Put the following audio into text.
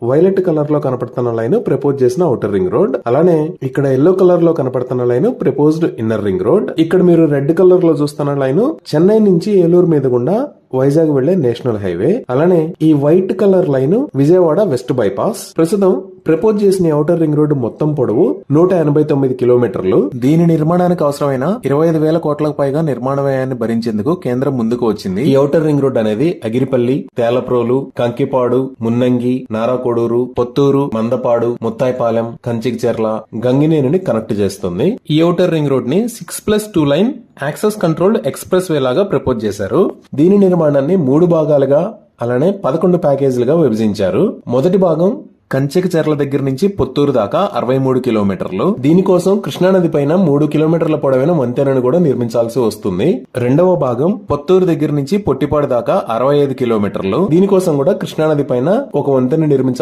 Violet colour లో కనపడుతున్న line propose చేసిన ఔటర్ రింగ్ రోడ్. అలానే ఇక్కడ ఎల్లో కలర్ లో కనపడుతున్న line proposed inner ring road. ఇక్కడ మీరు రెడ్ కలర్ లో చూస్తున్న లైన్ చెన్నై నుంచి ఏలూరు మీద గుండా వైజాగ్ వెళ్లే నేషనల్ హైవే. అలానే ఈ white colour line Vijayawada west bypass. ప్రస్తుతం ప్రపోజ్ చేసిన ఔటర్ రింగ్ రోడ్డు మొత్తం పొడవు 189 కిలోమీటర్లు. దీని నిర్మాణానికి అవసరమైన 25,000 కోట్లకు పైగా నిర్మాణ వ్యయాన్ని భరించేందుకు కేంద్రం ముందుకు వచ్చింది. ఈ ఔటర్ రింగ్ రోడ్ అనేది అగిరిపల్లి, తేలప్రోలు, కంకిపాడు, మున్నంగి, నారాకోడూరు, పొత్తూరు, మందపాడు, ముత్తాయిపాలెం, కంచికిచెర్ల, గంగినేనిని కనెక్ట్ చేస్తుంది. ఈ ఔటర్ రింగ్ రోడ్ ని 6+2 line access controlled express way లాగా ప్రపోజ్ చేశారు. దీని నిర్మాణాన్ని 3 భాగాలుగా అలానే 11 ప్యాకేజీలుగా విభజించారు. మొదటి భాగం కంచికిచెర్ల దగ్గర నుంచి పొత్తూరు దాకా 63 కిలోమీటర్లు. దీనికోసం కృష్ణానది పైన 3 కిలోమీటర్ల పొడవైన వంతెనను కూడా నిర్మించాల్సి వస్తుంది. రెండవ భాగం పొత్తూరు దగ్గర నుంచి పొట్టిపాడు దాకా 65 కిలోమీటర్లు. దీనికోసం కూడా కృష్ణానది పైన ఒక వంతెన నిర్మించాల్సి